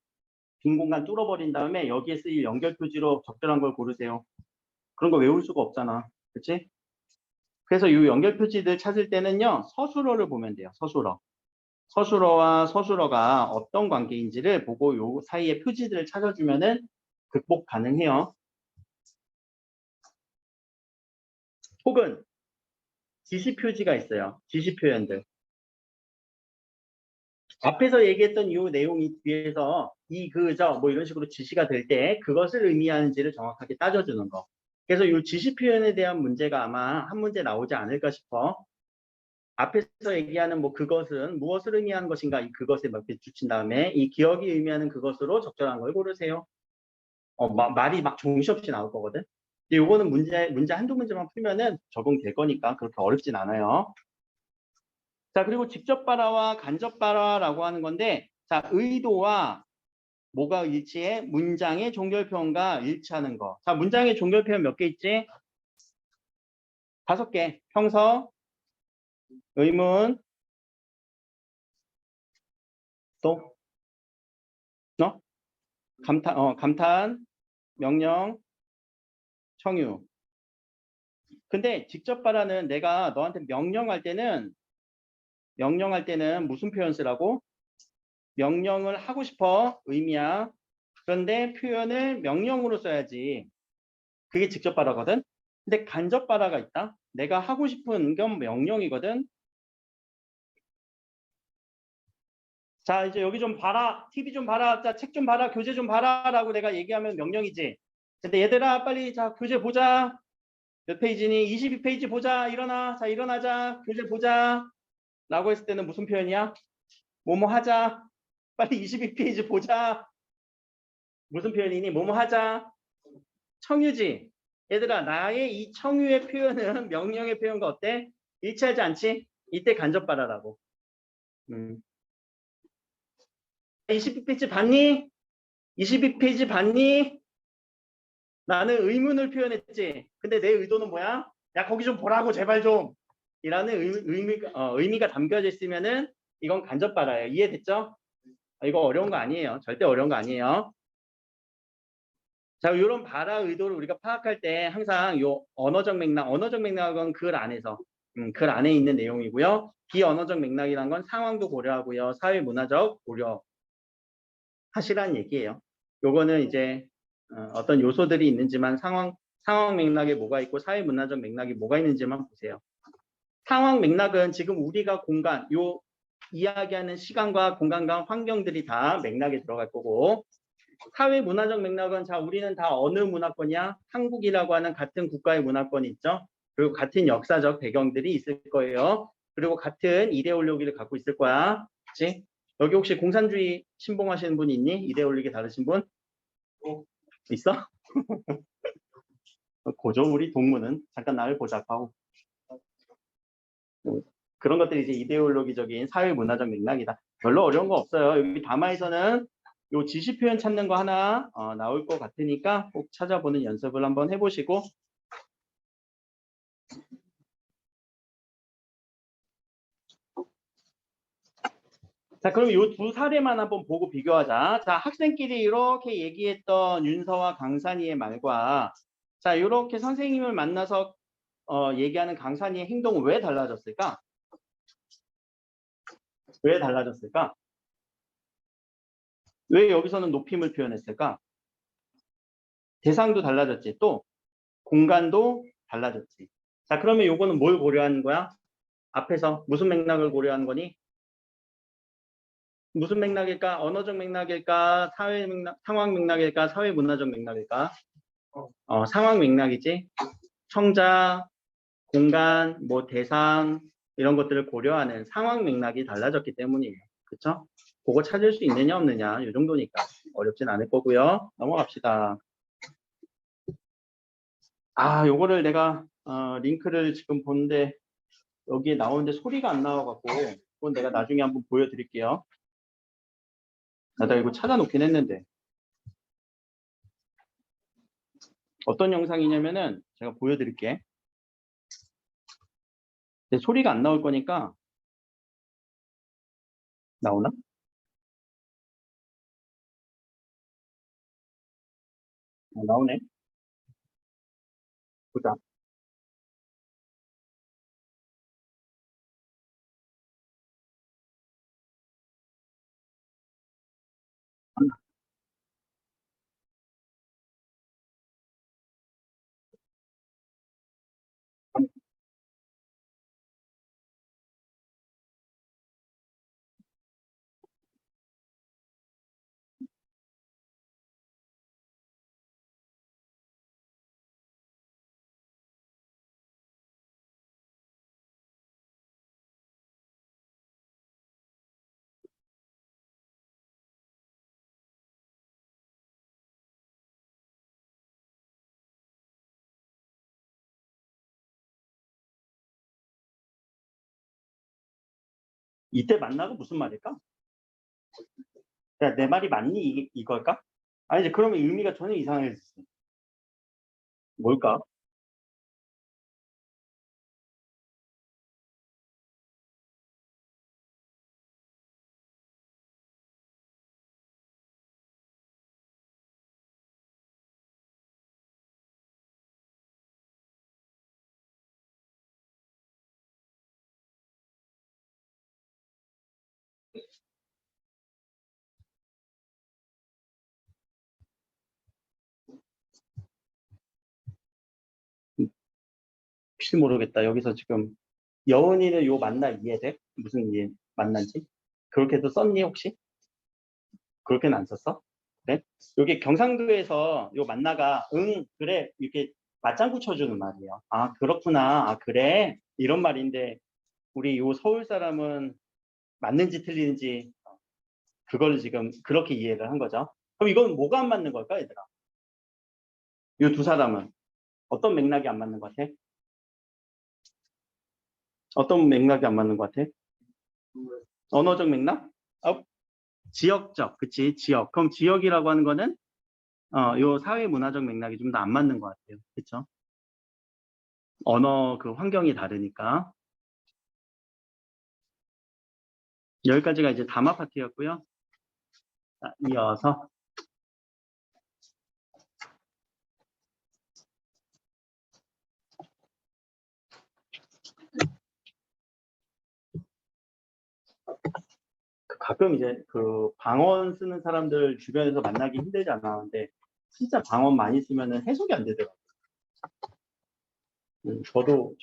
빈 공간 뚫어버린 다음에 여기에 쓰일 연결 표지로 적절한 걸 고르세요. 그런 거 외울 수가 없잖아. 그치? 그래서 이 연결 표지들 찾을 때는요, 서술어를 보면 돼요. 서술어. 서술어와 서술어가 어떤 관계인지를 보고 요 사이의 표지들을 찾아주면은 극복 가능해요. 혹은 지시 표지가 있어요. 지시 표현들. 앞에서 얘기했던 이 내용이 뒤에서 뭐 이런 식으로 지시가 될 때 그것을 의미하는지를 정확하게 따져주는 거. 그래서 이 지시 표현에 대한 문제가 아마 한 문제 나오지 않을까 싶어. 앞에서 얘기하는 뭐 그것은 무엇을 의미하는 것인가, 이 그것에 몇 개 붙인 다음에 이 기억이 의미하는 그것으로 적절한 걸 고르세요. 말이 막 정신없이 나올 거거든. 근데 요거는 문제 한두 문제만 풀면은 적응될 거니까 그렇게 어렵진 않아요. 자, 그리고 직접 발화와 간접 발화라고 하는 건데, 자, 의도와 뭐가 일치해? 문장의 종결 표현과 일치하는 거. 자, 문장의 종결 표현 몇 개 있지? 5개. 평서, 의문, 또, 감탄, 명령, 청유. 근데 직접 발화는 내가 너한테 명령할 때는 명령할 때는 무슨 표현 쓰라고? 명령을 하고 싶어 의미야. 그런데 표현을 명령으로 써야지. 그게 직접 발화거든. 근데 간접 발화가 있다. 내가 하고 싶은 건 명령이거든. 자, 이제 여기 좀 봐라. TV 좀 봐라. 자, 책 좀 봐라. 교재 좀 봐라라고 내가 얘기하면 명령이지. 근데 얘들아 빨리 자 교재 보자. 몇 페이지니? 22페이지 보자. 일어나. 자, 일어나자. 교재 보자. 라고 했을 때는 무슨 표현이야? 뭐뭐 하자. 빨리 22페이지 보자. 무슨 표현이니? 뭐뭐 하자. 청유지. 얘들아, 나의 이 청유의 표현은 명령의 표현과 어때? 일치하지 않지? 이때 간접 발화라고. 22페이지 봤니? 22페이지 봤니? 나는 의문을 표현했지. 근데 내 의도는 뭐야? 야, 거기 좀 보라고, 제발 좀. 이라는 의미가 담겨져 있으면은 이건 간접 발화예요. 이해됐죠? 이거 어려운 거 아니에요. 절대 어려운 거 아니에요. 자, 이런 발화 의도를 우리가 파악할 때 항상 요 언어적 맥락은 글 안에서, 글 안에 있는 내용이고요. 비언어적 맥락이란 건 상황도 고려하고요. 사회 문화적 고려 하시라는 얘기예요. 요거는 이제 어떤 요소들이 있는지만 상황 맥락에 뭐가 있고 사회 문화적 맥락이 뭐가 있는지만 보세요. 상황 맥락은 지금 우리가 요 이야기하는 시간과 공간과 환경들이 다 맥락에 들어갈 거고, 사회 문화적 맥락은 자 우리는 다 어느 문화권이야? 한국이라고 하는 같은 국가의 문화권이 있죠. 그리고 같은 역사적 배경들이 있을 거예요. 그리고 같은 이데올로기를 갖고 있을 거야. 그치? 여기 혹시 공산주의 신봉하시는 분 있니? 이데올로기 다르신 분? 있어? 고조 우리 동무는 잠깐 나를 보자고. 그런 것들이 이제 이데올로기적인 사회 문화적 맥락이다. 별로 어려운 거 없어요. 여기 담화에서는 요 지시 표현 찾는 거 하나 나올 것 같으니까 꼭 찾아보는 연습을 한번 해보시고. 자, 그럼 요 두 사례만 한번 보고 비교하자. 자, 학생끼리 이렇게 얘기했던 윤서와 강산이의 말과 자, 이렇게 선생님을 만나서 얘기하는 강산이의 행동은 왜 달라졌을까? 왜 달라졌을까? 왜 여기서는 높임을 표현했을까? 대상도 달라졌지. 또 공간도 달라졌지. 자, 그러면 요거는 뭘 고려하는 거야? 앞에서 무슨 맥락을 고려하는 거니? 무슨 맥락일까? 언어적 맥락일까? 사회 맥락, 상황 맥락일까? 사회 문화적 맥락일까? 상황 맥락이지. 청자, 공간, 뭐 대상 이런 것들을 고려하는 상황 맥락이 달라졌기 때문이에요. 그쵸? 그거 찾을 수 있느냐 없느냐 이 정도니까 어렵진 않을 거고요. 넘어갑시다. 아, 요거를 내가 링크를 지금 보는데 여기에 나오는데 소리가 안 나와갖고 그건 내가 나중에 한번 보여드릴게요. 나 이거 찾아놓긴 했는데 어떤 영상이냐면은 제가 보여드릴게. 근데 소리가 안 나올 거니까 나오나? 나오네. 보자. 이때 만나고 무슨 말일까? 야, 내 말이 맞니? 이걸까? 아니, 이제 그러면 의미가 전혀 이상해졌어. 뭘까? 혹시 모르겠다. 여기서 지금 여운이는 요 만나 이해돼? 무슨 이해 만난지? 그렇게도 썼니 혹시? 그렇게는 안 썼어? 그래? 여기 경상도에서 요 만나가 응 그래 이렇게 맞장구 쳐주는 말이에요. 아 그렇구나. 아 그래 이런 말인데 우리 요 서울 사람은 맞는지 틀리는지 그걸 지금 그렇게 이해를 한 거죠. 그럼 이건 뭐가 안 맞는 걸까 얘들아? 요 두 사람은 어떤 맥락이 안 맞는 것 같아? 어떤 맥락이 안 맞는 것 같아? 언어적 맥락? 지역적, 그치? 지역. 그럼 지역이라고 하는 거는 요 사회 문화적 맥락이 좀 더 안 맞는 것 같아요. 그쵸? 언어 그 환경이 다르니까. 여기까지가 이제 담화 파트였고요. 자, 이어서 가끔 이제 그 방언 쓰는 사람들 주변에서 만나기 힘들잖아. 근데 진짜 방언 많이 쓰면은 해석이 안 되더라고요.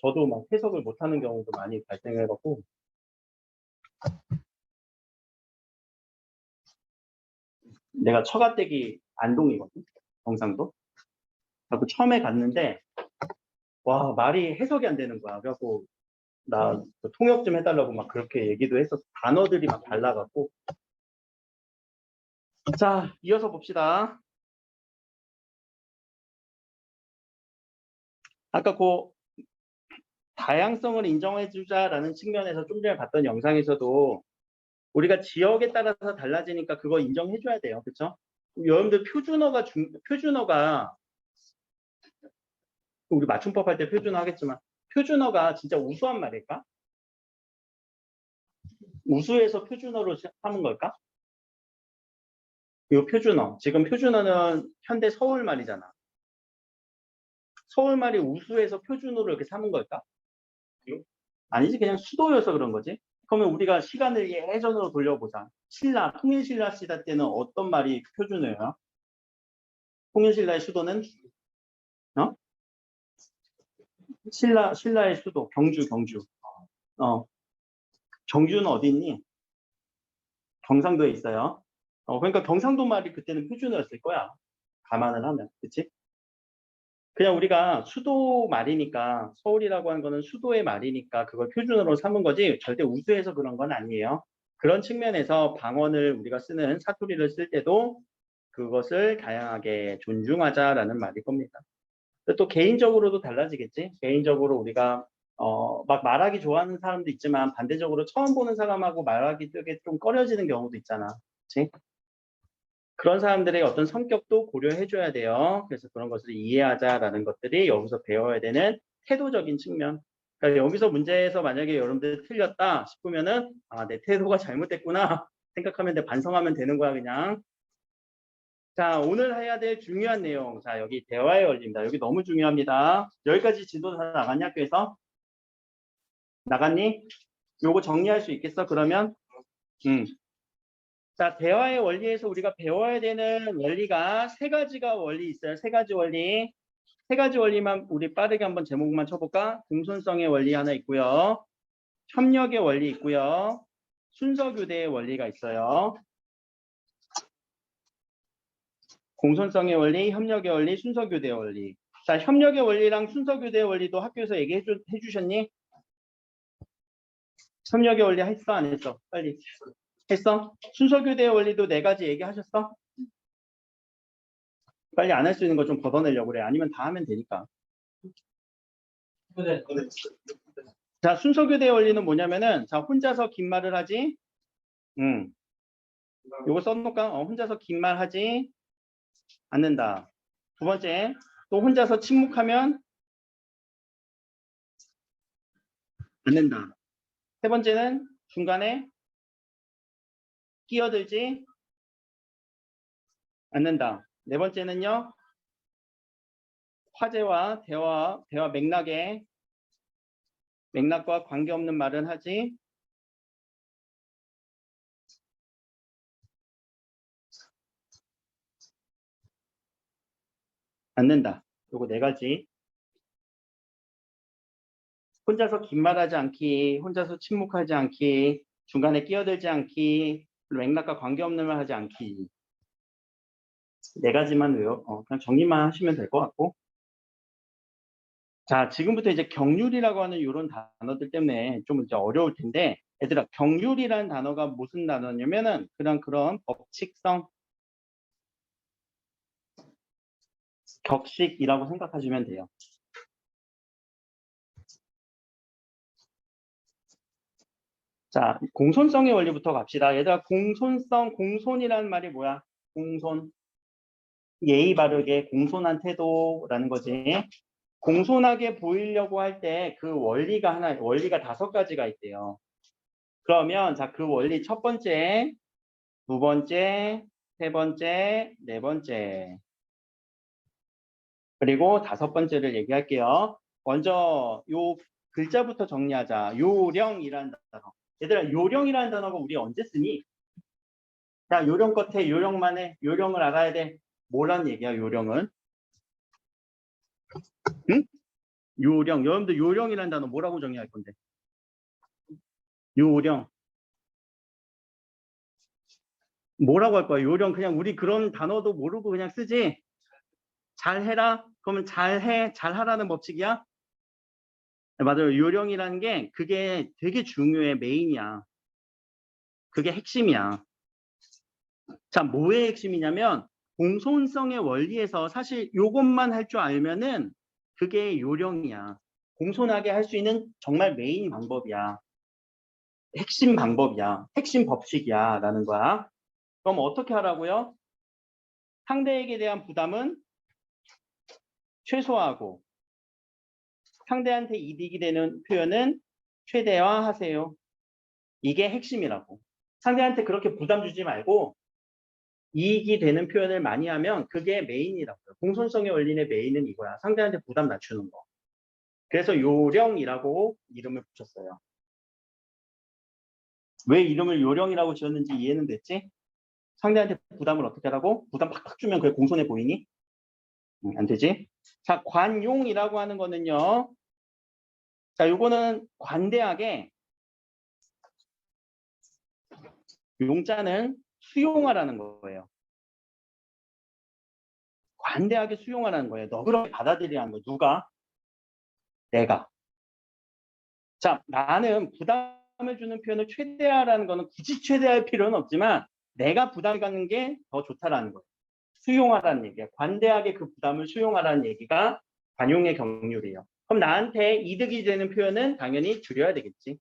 저도 막 해석을 못하는 경우도 많이 발생해갖고 내가 처가댁이 안동이거든. 경상도. 그래서 처음에 갔는데 와 말이 해석이 안 되는 거야. 그래갖고 나 통역 좀 해달라고 막 그렇게 얘기도 했었어. 단어들이 막 달라갖고. 자, 이어서 봅시다. 아까 그 다양성을 인정해주자라는 측면에서 좀 전에 봤던 영상에서도 우리가 지역에 따라서 달라지니까 그거 인정해줘야 돼요. 그렇죠? 여러분들 표준어가 우리 맞춤법 할 때 표준어 하겠지만 표준어가 진짜 우수한 말일까? 우수해서 표준어로 삼은 걸까? 이 표준어. 지금 표준어는 현대 서울말이잖아. 서울말이 우수해서 표준어로 이렇게 삼은 걸까? 아니지, 그냥 수도여서 그런 거지. 그러면 우리가 시간을 예전으로 돌려보자. 통일신라 시대 때는 어떤 말이 표준어예요? 통일신라의 수도는 어? 신라의 수도 경주. 어, 경주는 어디 있니? 경상도에 있어요. 그러니까 경상도 말이 그때는 표준어였을 거야. 감안을 하면, 그치? 그냥 우리가 수도 말이니까 서울이라고 하는 거는 수도의 말이니까 그걸 표준어로 삼은 거지 절대 우수해서 그런 건 아니에요. 그런 측면에서 방언을 우리가 쓰는 사투리를 쓸 때도 그것을 다양하게 존중하자라는 말일 겁니다. 또 개인적으로도 달라지겠지. 개인적으로 우리가 막 말하기 좋아하는 사람도 있지만 반대적으로 처음 보는 사람하고 말하기 되게 좀 꺼려지는 경우도 있잖아. 그치? 그런 사람들의 어떤 성격도 고려해줘야 돼요. 그래서 그런 것을 이해하자라는 것들이 여기서 배워야 되는 태도적인 측면. 그러니까 여기서 문제에서 만약에 여러분들 틀렸다 싶으면은 내 태도가 잘못됐구나 생각하면 돼. 반성하면 되는 거야 그냥. 자, 오늘 해야 될 중요한 내용. 자, 여기 대화의 원리입니다. 여기 너무 중요합니다. 여기까지 지도 다 나갔냐, 학교에서? 나갔니? 요거 정리할 수 있겠어? 그러면? 음. 자, 대화의 원리에서 우리가 배워야 되는 원리가 세 가지가 원리 있어요. 세 가지 원리. 세 가지 원리만 우리 빠르게 한번 제목만 쳐볼까? 공손성의 원리 하나 있고요. 협력의 원리 있고요. 순서교대의 원리가 있어요. 공손성의 원리, 협력의 원리, 순서교대의 원리. 자, 협력의 원리랑 순서교대의 원리도 학교에서 얘기해 주셨니? 협력의 원리 했어? 안 했어? 빨리. 했어? 순서교대의 원리도 네 가지 얘기하셨어? 빨리 안 할 수 있는 거 좀 걷어내려고 그래. 아니면 다 하면 되니까. 네. 자, 순서교대의 원리는 뭐냐면은, 자, 혼자서 긴 말을 하지? 요거 써놓을까? 혼자서 긴 말 하지? 않는다. 두 번째, 또 혼자서 침묵하면 않는다. 세 번째는 중간에 끼어들지 않는다. 네 번째는요, 화제와 대화 맥락과 관계없는 말은 하지 않는다. 요거 네 가지. 혼자서 긴 말하지 않기, 혼자서 침묵하지 않기, 중간에 끼어들지 않기, 맥락과 관계없는 말 하지 않기. 네 가지만 그냥 정리만 하시면 될 것 같고. 자, 지금부터 이제 경률이라고 하는 이런 단어들 때문에 좀 이제 어려울 텐데, 얘들아, 경률이라는 단어가 무슨 단어냐면은 그런 법칙성, 격식이라고 생각하시면 돼요. 자, 공손성의 원리부터 갑시다. 얘들아, 공손이라는 말이 뭐야? 공손. 예의 바르게 공손한 태도라는 거지. 공손하게 보이려고 할 때 그 원리가 5가지가 있대요. 그러면 자, 그 원리 첫 번째, 두 번째, 세 번째, 네 번째. 그리고 5번째를 얘기할게요. 먼저 요 글자부터 정리하자. 요령이라는 단어. 얘들아, 요령이라는 단어가 우리 언제 쓰니? 자, 요령 끝에 요령만 해. 요령을 알아야 돼. 뭐란 얘기야, 요령은? 응? 요령. 여러분들 요령이라는 단어 뭐라고 정의할 건데? 요령. 뭐라고 할 거야? 요령. 그냥 우리 그런 단어도 모르고 그냥 쓰지? 잘해라? 그러면 잘해, 잘하라는 법칙이야? 네, 맞아요. 요령이라는 게 그게 되게 중요해. 메인이야. 그게 핵심이야. 자, 뭐의 핵심이냐면 공손성의 원리에서 사실 요것만 할 줄 알면은 그게 요령이야. 공손하게 할 수 있는 정말 메인 방법이야. 핵심 방법이야. 핵심 법칙이야. 라는 거야. 그럼 어떻게 하라고요? 상대에게 대한 부담은 최소화하고 상대한테 이득이 되는 표현은 최대화하세요. 이게 핵심이라고. 상대한테 그렇게 부담 주지 말고 이익이 되는 표현을 많이 하면 그게 메인이라고요. 공손성의 원리의 메인은 이거야. 상대한테 부담 낮추는 거. 그래서 요령이라고 이름을 붙였어요. 왜 이름을 요령이라고 지었는지 이해는 됐지? 상대한테 부담을 어떻게 하라고? 부담 팍팍 주면 그게 공손해 보이니? 안 되지? 자, 관용이라고 하는 거는요. 자, 요거는 관대하게 용자는 수용하라는 거예요. 관대하게 수용하라는 거예요. 너그럽게 받아들이라는 거예요. 누가? 내가. 자, 나는 부담을 주는 표현을 최대화라는 거는 굳이 최대화할 필요는 없지만 내가 부담을 갖는 게 더 좋다라는 거예요. 수용하라는 얘기야. 관대하게 그 부담을 수용하라는 얘기가 관용의 경률이에요. 그럼 나한테 이득이 되는 표현은 당연히 줄여야 되겠지.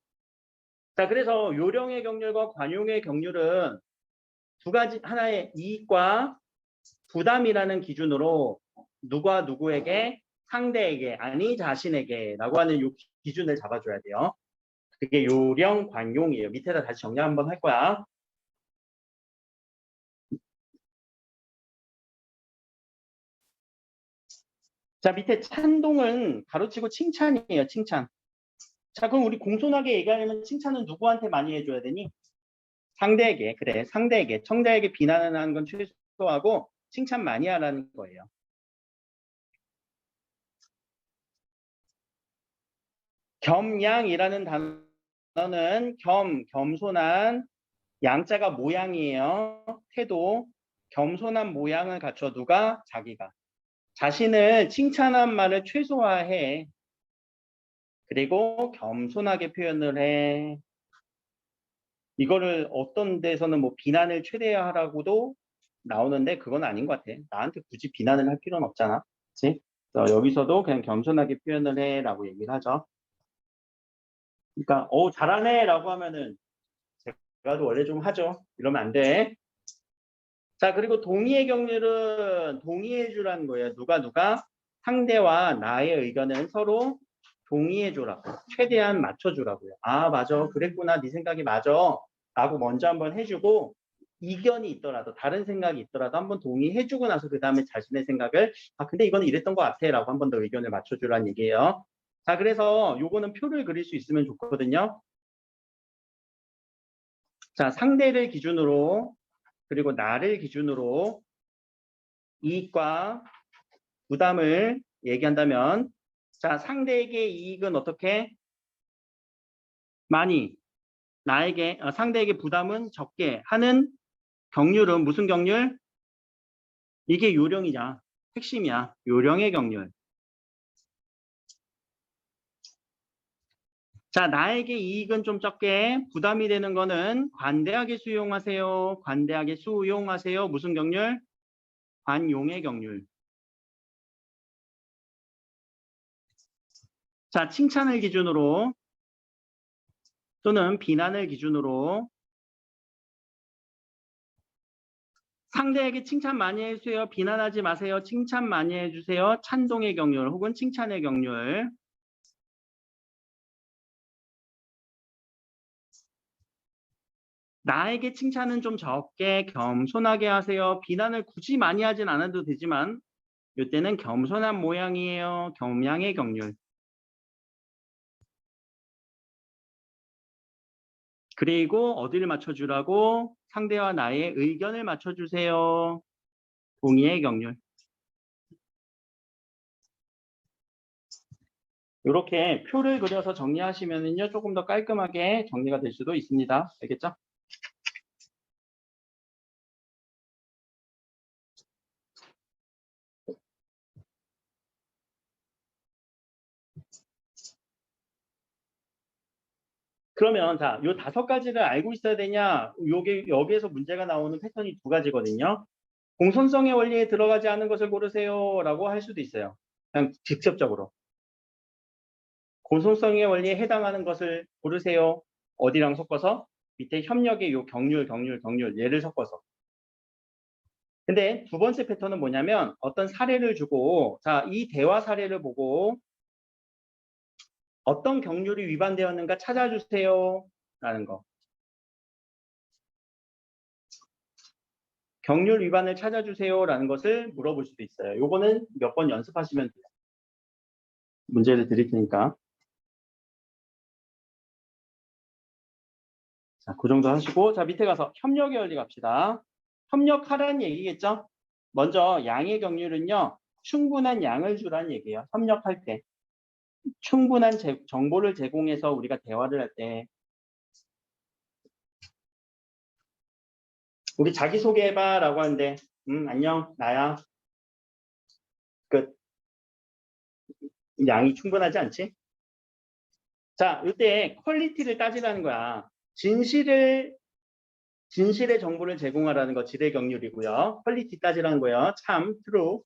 자, 그래서 요령의 경률과 관용의 경률은 두 가지, 하나의 이익과 부담이라는 기준으로 누가 누구에게, 상대에게, 아니 자신에게 라고 하는 요 기준을 잡아줘야 돼요. 그게 요령, 관용이에요. 밑에다 다시 정리 한번 할 거야. 자, 밑에 찬동은 가로치고 칭찬이에요. 칭찬. 자, 그럼 우리 공손하게 얘기하려면 칭찬은 누구한테 많이 해줘야 되니? 상대에게. 그래, 상대에게. 청자에게 비난을 하는 건 최소하고 칭찬 많이 하라는 거예요. 겸양이라는 단어는 겸손한, 양자가 모양이에요. 태도, 겸손한 모양을 갖춰 누가? 자기가. 자신을 칭찬한 말을 최소화해. 그리고 겸손하게 표현을 해. 이거를 어떤 데서는 뭐 비난을 최대화하라고도 나오는데 그건 아닌 것 같아. 나한테 굳이 비난을 할 필요는 없잖아. 그치? 여기서도 그냥 겸손하게 표현을 해 라고 얘기를 하죠. 그러니까 잘하네 라고 하면은 제가도 원래 좀 하죠. 이러면 안 돼. 자, 그리고 동의의 경률은 동의해 주라는 거예요. 누가 상대와 나의 의견을 서로 동의해 주라고. 최대한 맞춰 주라고요. 아, 맞아. 그랬구나. 네 생각이 맞아. 라고 먼저 한번 해주고 이견이 있더라도 다른 생각이 있더라도 한번 동의해 주고 나서 그 다음에 자신의 생각을 근데 이거는 이랬던 것 같아 라고 한 번 더 의견을 맞춰 주라는 얘기예요. 자, 그래서 요거는 표를 그릴 수 있으면 좋거든요. 자, 상대를 기준으로 그리고 나를 기준으로 이익과 부담을 얘기한다면 자, 상대에게 이익은 어떻게? 많이 나에게 상대에게 부담은 적게 하는 경률은 무슨 경률? 이게 요령이냐? 핵심이야. 요령의 경률. 자, 나에게 이익은 좀 적게 부담이 되는 거는 관대하게 수용하세요. 관대하게 수용하세요. 무슨 경률? 관용의 경률. 자, 칭찬을 기준으로 또는 비난을 기준으로 상대에게 칭찬 많이 해주세요. 비난하지 마세요. 칭찬 많이 해주세요. 찬동의 경률 혹은 칭찬의 경률. 나에게 칭찬은 좀 적게 겸손하게 하세요. 비난을 굳이 많이 하진 않아도 되지만 이때는 겸손한 모양이에요. 겸양의 경률. 그리고 어디를 맞춰주라고? 상대와 나의 의견을 맞춰주세요. 동의의 경률. 이렇게 표를 그려서 정리하시면은요, 조금 더 깔끔하게 정리가 될 수도 있습니다. 알겠죠? 그러면 자, 요 5가지를 알고 있어야 되냐? 여기에서 문제가 나오는 패턴이 2가지거든요. 공손성의 원리에 들어가지 않은 것을 고르세요라고 할 수도 있어요. 그냥 직접적으로. 공손성의 원리에 해당하는 것을 고르세요. 어디랑 섞어서? 밑에 협력의 요 경률 얘를 섞어서. 근데 2번째 패턴은 뭐냐면 어떤 사례를 주고 자, 이 대화 사례를 보고 어떤 경률이 위반되었는가 찾아주세요 라는 거. 경률 위반을 찾아주세요 라는 것을 물어볼 수도 있어요. 요거는 몇 번 연습하시면 돼요. 문제를 드릴 테니까. 자, 그 정도 하시고 자, 밑에 가서 협력의 원리 갑시다. 협력하라는 얘기겠죠? 먼저 양의 경률은요. 충분한 양을 주라는 얘기예요. 협력할 때. 충분한 정보를 제공해서 우리가 대화를 할 때 우리 자기소개해봐 라고 하는데 안녕 나야 끝. 양이 충분하지 않지? 자, 이때 퀄리티를 따지라는 거야. 진실의 정보를 제공하라는 거 질의 경률이고요. 퀄리티 따지라는 거예요. 참, true.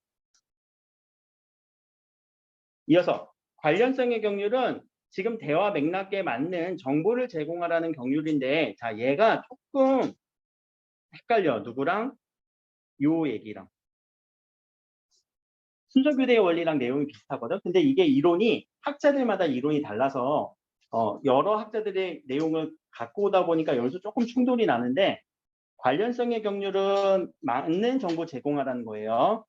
이어서 관련성의 경률은 지금 대화 맥락에 맞는 정보를 제공하라는 경률인데 자, 얘가 조금 헷갈려. 누구랑? 요 얘기랑. 순서교대의 원리랑 내용이 비슷하거든. 근데 이게 이론이 학자들마다 이론이 달라서 여러 학자들의 내용을 갖고 오다 보니까 여기서 조금 충돌이 나는데 관련성의 경률은 맞는 정보 제공하라는 거예요.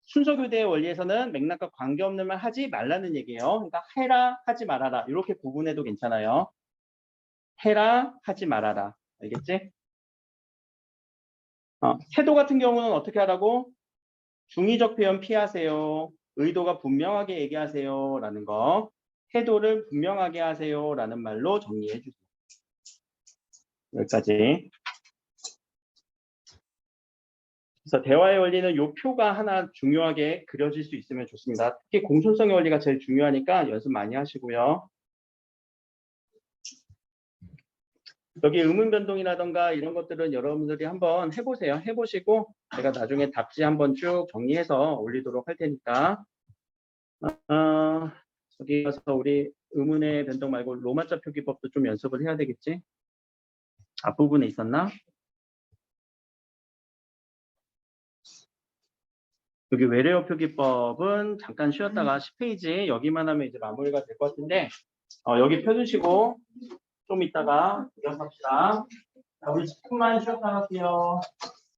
순서교대의 원리에서는 맥락과 관계없는 말 하지 말라는 얘기예요. 그러니까 해라, 하지 말아라. 이렇게 구분해도 괜찮아요. 해라, 하지 말아라. 알겠지? 태도 같은 경우는 어떻게 하라고? 중의적 표현 피하세요. 의도가 분명하게 얘기하세요. 라는 거. 태도를 분명하게 하세요. 라는 말로 정리해 주세요. 여기까지. 그래서 대화의 원리는 이 표가 하나 중요하게 그려질 수 있으면 좋습니다. 특히 공손성의 원리가 제일 중요하니까 연습 많이 하시고요. 여기 의문 변동이라던가 이런 것들은 여러분들이 한번 해보세요. 해보시고 제가 나중에 답지 한번 쭉 정리해서 올리도록 할 테니까 저기 가서 우리 의문의 변동 말고 로마자 표기법도 좀 연습을 해야 되겠지? 앞부분에 있었나? 여기 외래어 표기법은 잠깐 쉬었다가 10페이지 여기만 하면 이제 마무리가 될 것 같은데 여기 펴주시고 좀 이따가 이어서 합시다. 자, 우리 10분만 쉬었다 갈게요.